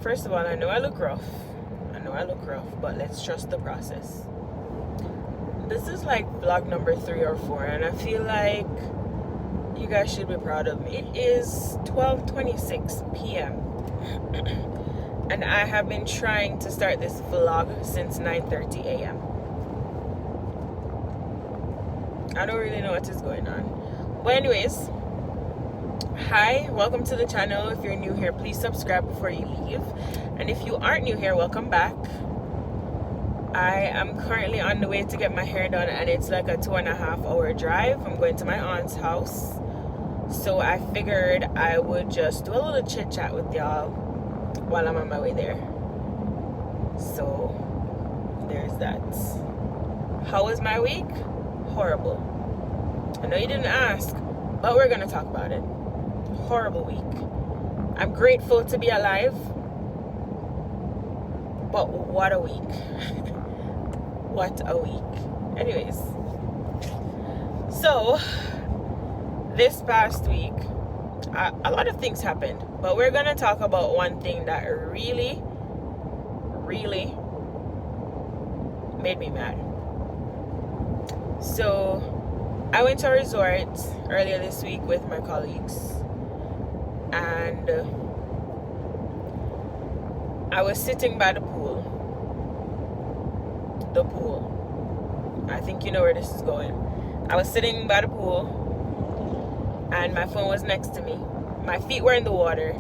first of all, I know I look rough. But let's trust the process. This is like vlog number 3 or 4, and I feel like you guys should be proud of me. It is 12:26 p.m. and I have been trying to start this vlog since 9:30 a.m. I don't really know what is going on. But anyways, hi, welcome to the channel. If you're new here, please subscribe before you leave. And if you aren't new here, welcome back. I am currently on the way to get my hair done, and it's like a 2.5 hour drive. I'm going to my aunt's house. So I figured I would just do a little chit chat with y'all while I'm on my way there. So there's that. How was my week? Horrible. I know you didn't ask, but we're gonna talk about it. Horrible week. I'm grateful to be alive, but what a week. What a week. Anyways, so this past week a lot of things happened, but we're gonna talk about one thing that really made me mad. So I went to a resort earlier this week with my colleagues, and I was sitting by the pool. I think you know where this is going. I was sitting by the pool, and my phone was next to me. My feet were in the water.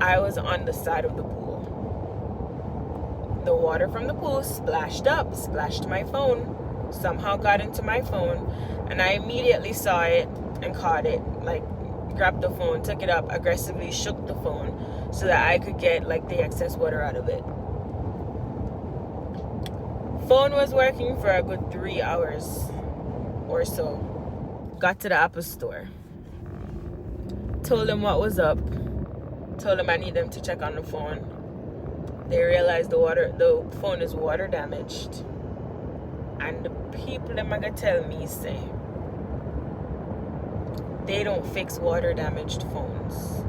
I was on the side of the pool. The water from the pool splashed my phone, somehow got into my phone, and I immediately saw it and caught it. Like, grabbed the phone, took it up, aggressively shook the phone so that I could get like the excess water out of it. Phone was working for a good 3 hours or so. Got to the Apple store, told them what was up, told them I need them to check on the phone. They realized the phone is water damaged, and the people them are gonna tell me say they don't fix water damaged phones.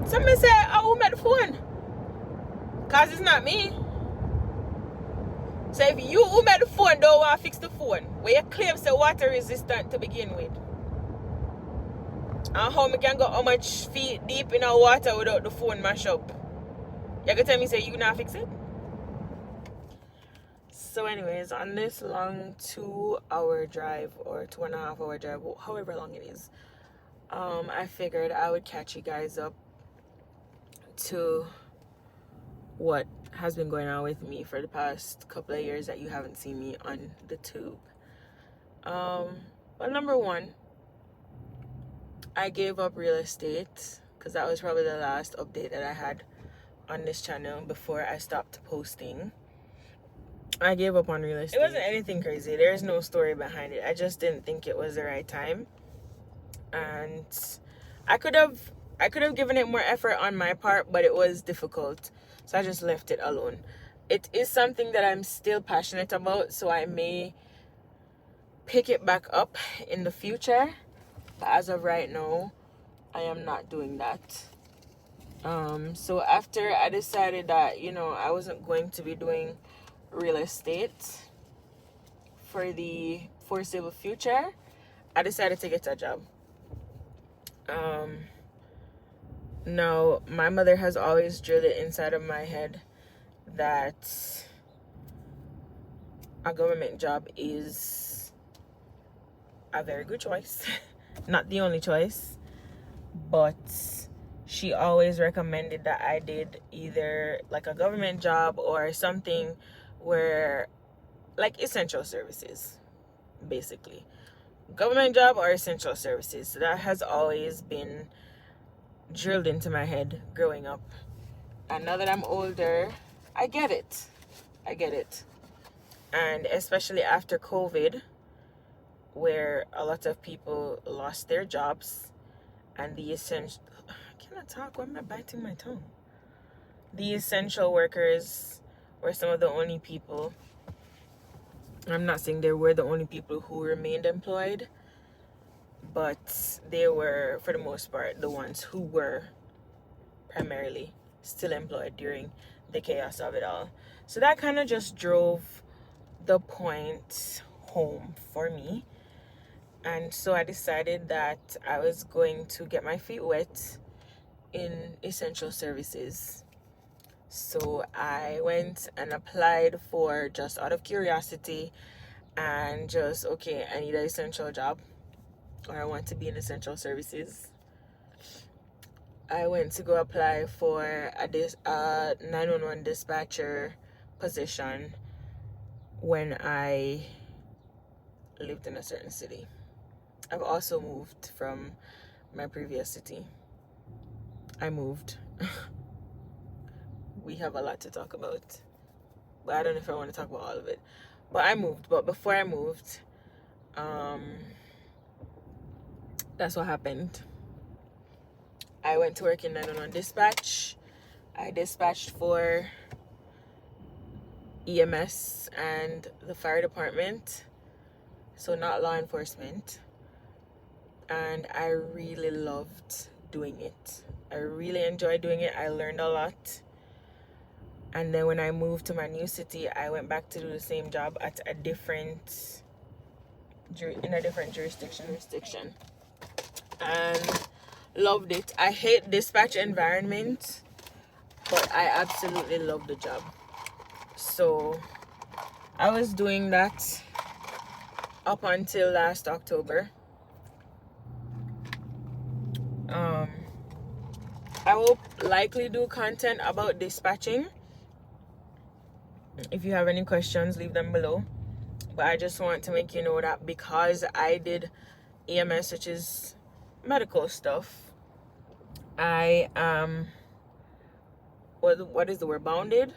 Somebody say, oh, who made the phone? Cause it's not me. So if you who made the phone don't want to fix the phone, where you claim say water resistant to begin with, and how me can go how much feet deep in our water without the phone mash up? You gonna tell me say you not fix it? So anyways, on this long 2 hour drive or 2.5 hour drive, however long it is, I figured I would catch you guys up to what has been going on with me for the past couple of years that you haven't seen me on the tube. Well, number one, I gave up real estate because that was probably the last update that I had on this channel before I stopped posting. I gave up on real estate. It wasn't anything crazy. There's no story behind it. I just didn't think it was the right time, and I could have given it more effort on my part, but it was difficult, so I just left it alone. It is something that I'm still passionate about, so I may pick it back up in the future, but as of right now, I am not doing that. So after I decided that, I wasn't going to be doing real estate for the foreseeable future, I decided to get a job. Now, my mother has always drilled it inside of my head that a government job is a very good choice. Not the only choice, but she always recommended that I did either like a government job or something where, like, essential services, basically. Government job or essential services. So that has always been drilled into my head growing up. And now that I'm older, I get it. And especially after COVID, where a lot of people lost their jobs, and the essential... I cannot talk. Why am I biting my tongue? The essential workers were some of the only people... I'm not saying they were the only people who remained employed, but they were, for the most part, the ones who were primarily still employed during the chaos of it all. So that kind of just drove the point home for me. And so I decided that I was going to get my feet wet in essential services. So I went and applied for, just out of curiosity, and just, okay, I need an essential job, or I want to be in essential services. I went to go apply for a 911 dispatcher position when I lived in a certain city. I've also moved from my previous city. I moved. We have a lot to talk about, but I don't know if I want to talk about all of it. But I moved. But before I moved, that's what happened. I went to work in 911 dispatch. I dispatched for EMS and the fire department, so not law enforcement. And I really loved doing it. I really enjoyed doing it. I learned a lot. And then when I moved to my new city, I went back to do the same job at in a different jurisdiction. And loved it. I hate dispatch environment, but I absolutely love the job. So I was doing that up until last October. I will likely do content about dispatching. If you have any questions, leave them below. But I just want to make you know that because I did EMS, which is medical stuff, I am, what is the word, bounded?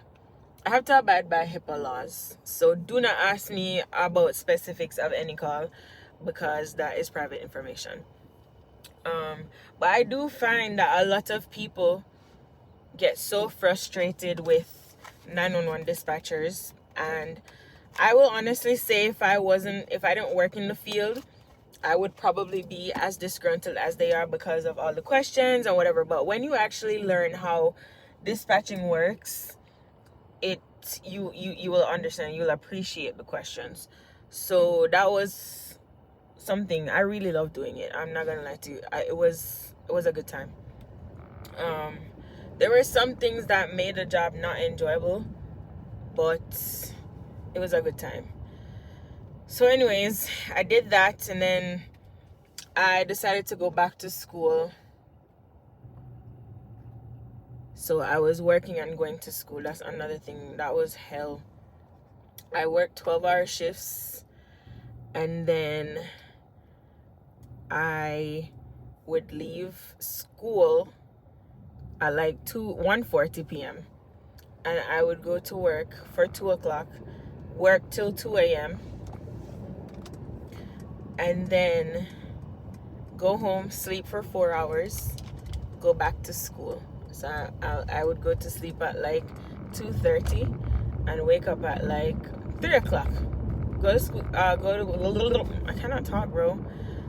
I have to abide by HIPAA laws. So do not ask me about specifics of any call, because that is private information. But I do find that a lot of people get so frustrated with 911 dispatchers, and I will honestly say if I didn't work in the field, I would probably be as disgruntled as they are because of all the questions and whatever. But when you actually learn how dispatching works, you will understand, you'll appreciate the questions. So that was something I really loved doing it. I'm not gonna lie to you. It was a good time. There were some things that made the job not enjoyable, but it was a good time. So anyways, I did that, and then I decided to go back to school. So I was working and going to school. That's another thing. That was hell. I worked 12-hour shifts, and then I would leave school at like 1:40 p.m. and I would go to work for 2 o'clock, work till 2 a.m. and then go home, sleep for 4 hours, go back to school. So I would go to sleep at like 2:30 and wake up at like 3 o'clock. Go to school, I cannot talk, bro.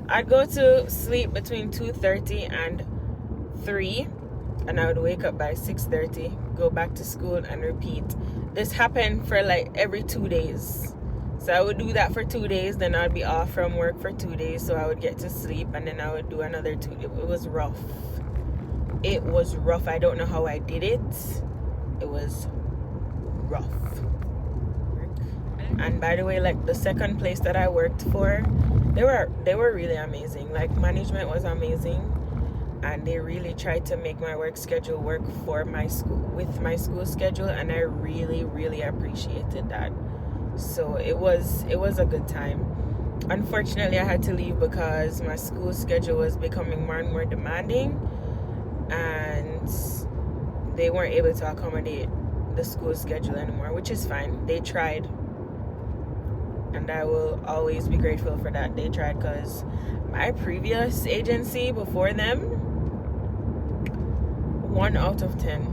I'd go to sleep between 2:30 and 3, and I would wake up by 6:30, go back to school, and repeat. This happened for like every 2 days. So I would do that for 2 days, then I'd be off from work for 2 days, so I would get to sleep, and then I would do another 2 days. It was rough. It was rough. I don't know how I did it. It was rough. And by the way, like the second place that I worked for, they were really amazing. Like management was amazing, and they really tried to make my work schedule work for my school, with my school schedule, and I really appreciated that. So it was a good time. Unfortunately, I had to leave because my school schedule was becoming more and more demanding, and they weren't able to accommodate the school schedule anymore, which is fine. They tried, and I will always be grateful for that. They tried, because my previous agency before them, 1 out of 10.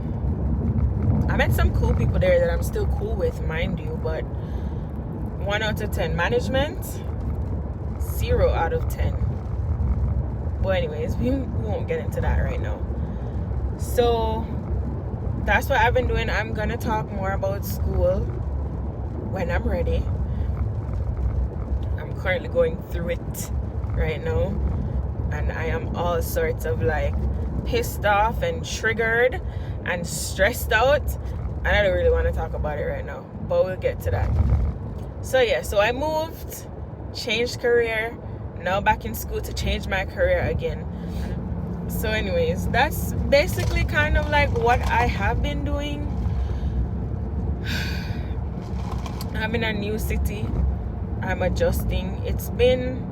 I met some cool people there that I'm still cool with, mind you, but 1 out of 10. Management, 0 out of 10. But anyways, we won't get into that right now. So that's what I've been doing. I'm gonna talk more about school when I'm ready. I'm currently going through it right now, and I am all sorts of like pissed off and triggered and stressed out, and I don't really want to talk about it right now, but we'll get to that. So yeah, so I moved, changed career, now back in school to change my career again. So anyways, that's basically kind of like what I have been doing. I'm in a new city. I'm adjusting. It's been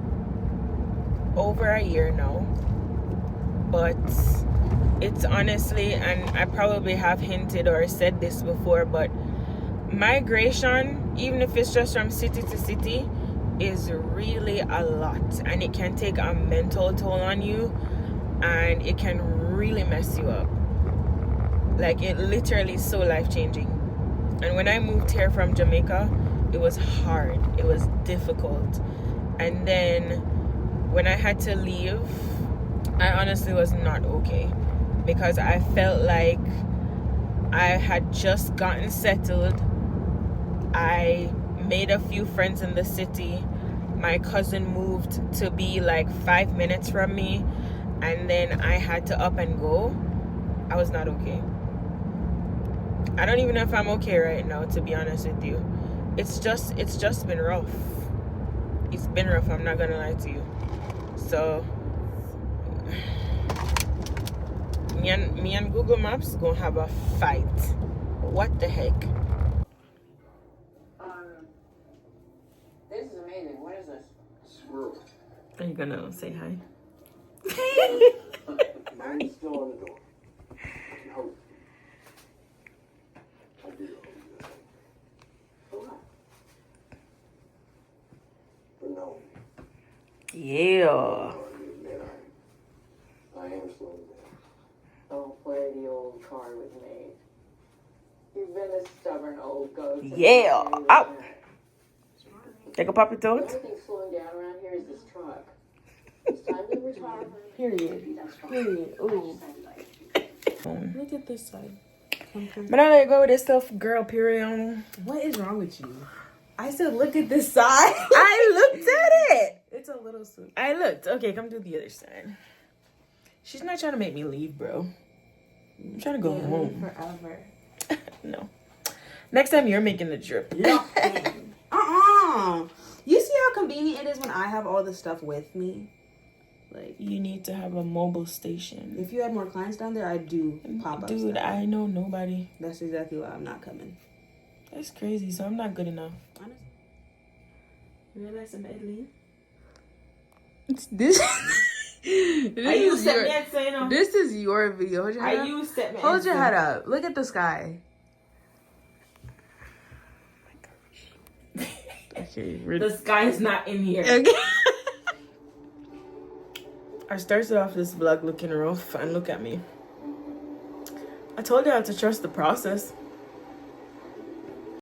over a year now, but it's honestly, and I probably have hinted or said this before, but migration, even if it's just from city to city, is really a lot, and it can take a mental toll on you, and it can really mess you up. Like, it literally is so life-changing. And when I moved here from Jamaica, it was hard, it was difficult, and then when I had to leave, I honestly was not okay, because I felt like I had just gotten settled. I made a few friends in the city. My cousin moved to be like 5 minutes from me, and then I had to up and go. I was not okay. I don't even know if I'm okay right now, to be honest with you. It's just been rough. It's been rough, I'm not gonna lie to you. So me and Google Maps gonna have a fight. What the heck? This is amazing. What is this? Squirrel. Are you gonna say hi? Mine's still on the door. I hope. I do hope that. For what? For knowing. Yeah. I admit I am slowing down. Oh, where the old car was made. You've been a stubborn old goat. Yeah. Ow. Take a puppy The toad. only thing slowing down around here is this truck. It's time to retire. Period. Period. Ooh. Look at this side. But I let go with this stuff, girl. Period. What is wrong with you? I said, look at this side. I looked at it. It's a little soup. I looked. Okay, come to the other side. She's not trying to make me leave, bro. I'm trying to go home. Forever. No. Next time you're making the trip. You see how convenient it is when I have all this stuff with me? Like, You need to have a mobile station. if you had more clients down there, I'd do pop-up Dude, stuff. I know nobody. That's exactly why I'm not coming. That's crazy, so I'm not good enough. Honestly. You realize some Edley? This saying This is your video. Hold your head up. use step Hold your head up. Look at the sky. Okay, The sky is not in here. okay. I started off this vlog looking rough, and look at me. I told you how to trust the process.